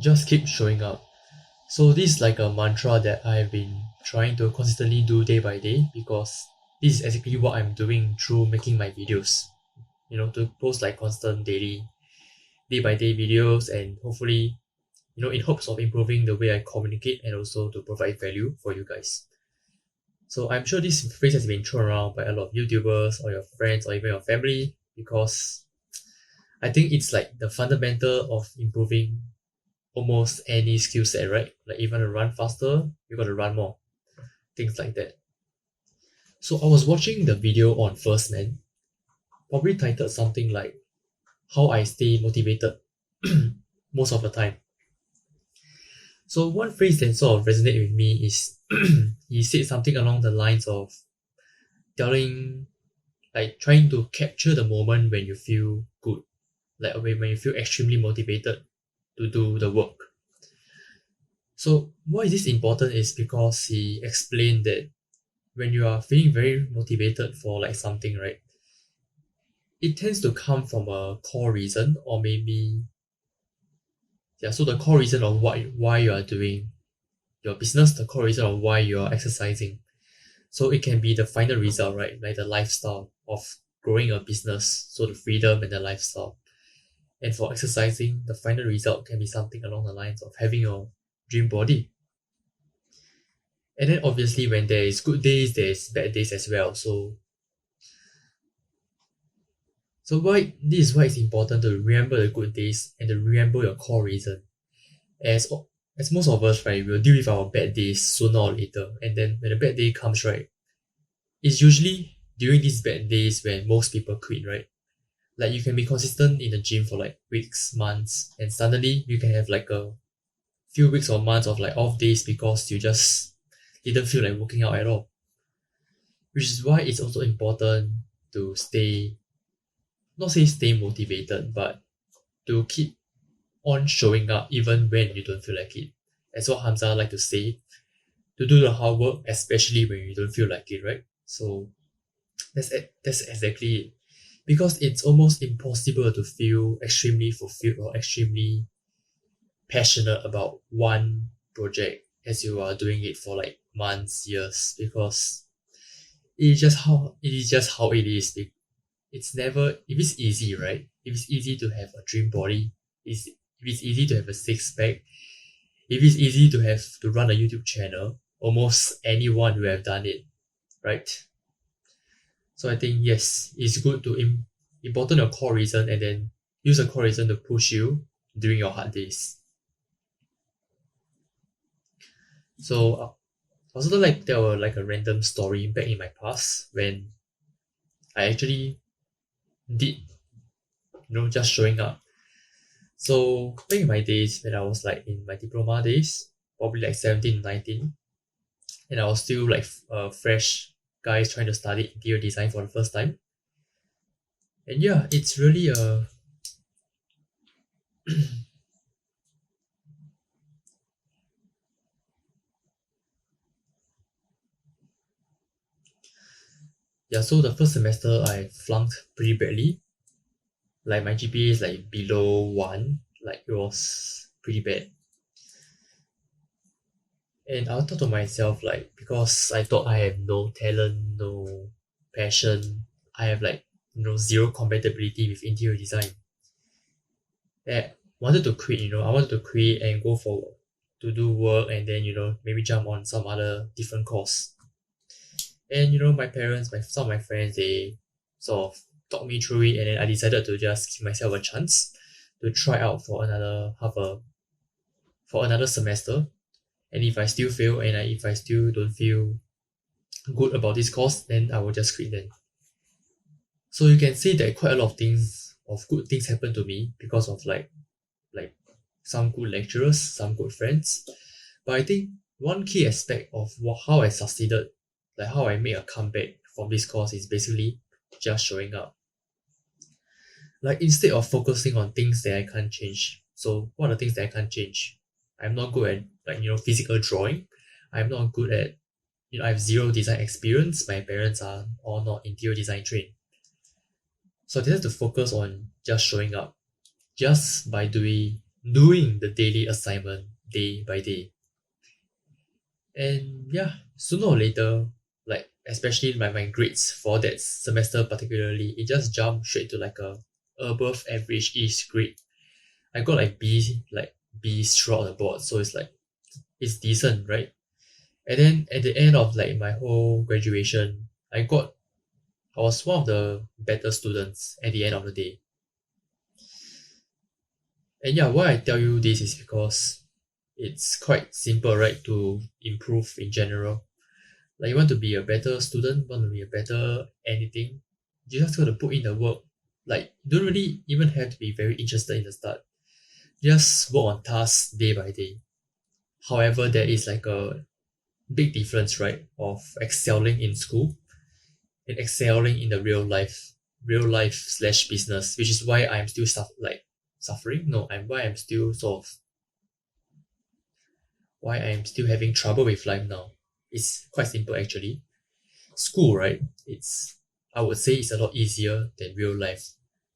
just keep showing up. So this is like a mantra that I've been trying to consistently do day by day, because this is exactly what I'm doing through making my videos. To post like constant daily, day by day videos, and hopefully, in hopes of improving the way I communicate and also to provide value for you guys. So I'm sure this phrase has been thrown around by a lot of YouTubers or your friends or even your family, because I think it's like the fundamental of improving almost any skill set, right? Like even to run faster, you got to run more, things like that. So I was watching the video on First Man, probably titled something like "How I Stay Motivated" most of the time. So one phrase that sort of resonated with me is he said something along the lines of telling, like trying to capture the moment when you feel good, like when you feel extremely motivated to do the work. So why is this important is because he explained that when you are feeling very motivated for like something, right, it tends to come from a core reason, or maybe, yeah, so the core reason of why you are doing your business, the core reason of why you are exercising. So it can be the final result, right? Like the lifestyle of growing a business, so the freedom and the lifestyle. And for exercising, the final result can be something along the lines of having your dream body. And then obviously when there is good days, there is bad days as well. So why this is why it's important to remember the good days and to remember your core reason. As as most of us, right, we'll deal with our bad days sooner or later. And then when the bad day comes, right, it's usually during these bad days when most people quit, right? Like you can be consistent in the gym for like weeks, months, and suddenly you can have like a few weeks or months of like off days because you just didn't feel like working out at all. Which is why it's also important to stay, not say stay motivated, but to keep on showing up even when you don't feel like it. As what Hamza like to say, to do the hard work, especially when you don't feel like it, right? So that's exactly it. Because it's almost impossible to feel extremely fulfilled or extremely passionate about one project as you are doing it for like months, years, because it is just how it is. It's never, if it's easy, right? If it's easy to have a dream body, if it's easy to have a six pack, if it's easy to have to run a YouTube channel, almost anyone will have done it, right? So I think yes, it's good to important your core reason, and then use a core reason to push you during your hard days. So I also like tell like a random story back in my past when I actually did, just showing up. So back in my days when I was like in my diploma days, probably like 17, 19, and I was still like a fresh guy trying to study interior design for the first time. And yeah, it's really a yeah. So the first semester I flunked pretty badly. Like my GPA is like below one. Like it was pretty bad. And I thought to myself, like, because I thought I have no talent, no passion, I have like, zero compatibility with interior design. I wanted to quit, I wanted to quit and go for to do work, and then, maybe jump on some other different course. And, my parents, some of my friends, they sort of talked me through it, and then I decided to just give myself a chance to try out for another semester. And if I still fail, and if I still don't feel good about this course, then I will just quit then. So you can say that quite a lot of good things happened to me because of like some good lecturers, some good friends. But I think one key aspect of how I succeeded, like how I made a comeback from this course, is basically just showing up. Like instead of focusing on things that I can't change. So what are the things that I can't change? I'm not good at physical drawing. I'm not good at I have zero design experience. My parents are all not interior design trained. So I decided to focus on just showing up, just by doing doing the daily assignment day by day. And yeah, sooner or later, like especially my grades for that semester particularly, it just jumped straight to like a above average ish grade. I got like B's throughout the board, so it's like it's decent, right? And then at the end of like my whole graduation, I was one of the better students at the end of the day. And yeah, why I tell you this is because it's quite simple, right, to improve in general. Like you want to be a better student, want to be a better anything, you just got to put in the work. Like you don't really even have to be very interested in the start. Just work on tasks day by day. However, there is like a big difference, right, of excelling in school and excelling in the real life slash business, which is why I'm still suffering. No, I'm why I'm still sort of why I'm still having trouble with life now. It's quite simple actually. School, right? It's I would say it's a lot easier than real life.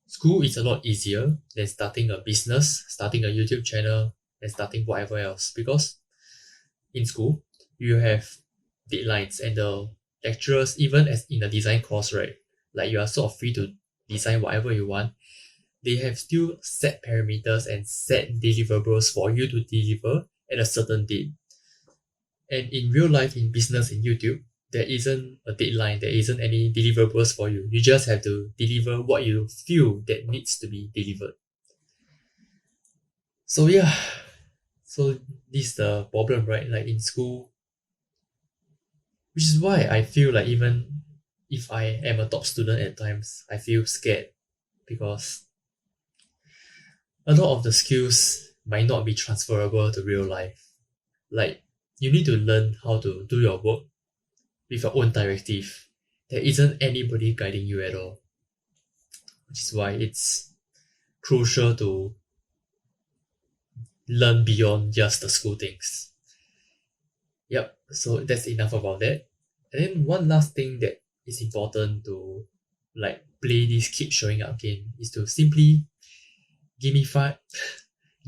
School is a lot easier than starting a business, starting a YouTube channel, and starting whatever else. Because in school, you have deadlines and the lecturers, even as in the design course, right? Like you are sort of free to design whatever you want. They have still set parameters and set deliverables for you to deliver at a certain date. And in real life, in business, in YouTube, there isn't a deadline, there isn't any deliverables for you. You just have to deliver what you feel that needs to be delivered. So yeah, so this is the problem, right? Like in school, which is why I feel like even if I am a top student at times, I feel scared because a lot of the skills might not be transferable to real life. Like you need to learn how to do your work with your own directive. There isn't anybody guiding you at all, which is why it's crucial to learn beyond just the school things. Yep, so that's enough about that. And then one last thing that is important to like play this keep showing up game is to simply gamify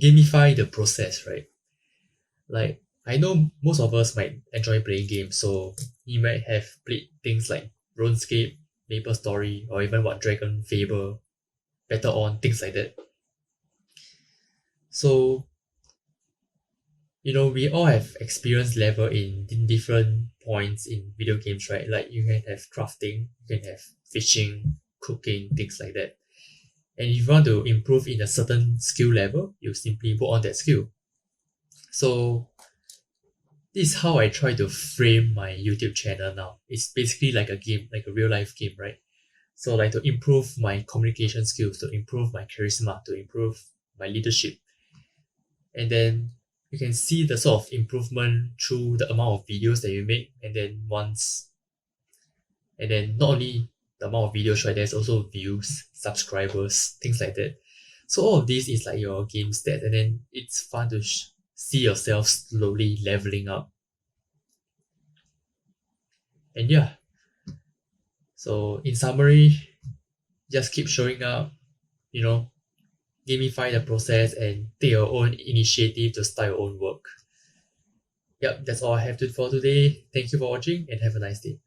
gamify the process, right? Like I know most of us might enjoy playing games, so you might have played things like RuneScape, Maple Story, or even what Dragon Fable, Better On, things like that. So we all have experience level in different points in video games, right? Like you can have crafting, you can have fishing, cooking, things like that. And if you want to improve in a certain skill level, you simply work on that skill. So this is how I try to frame my YouTube channel now. It's basically like a game, like a real life game, right? So like to improve my communication skills, to improve my charisma, to improve my leadership. And then you can see the sort of improvement through the amount of videos that you make. And then not only the amount of videos, right? There's also views, subscribers, things like that. So all of this is like your game stats, and then it's fun to see yourself slowly leveling up. And yeah, so in summary, just keep showing up, you know, gamify the process and take your own initiative to start your own work. Yep, that's all I have for today. Thank you for watching and have a nice day.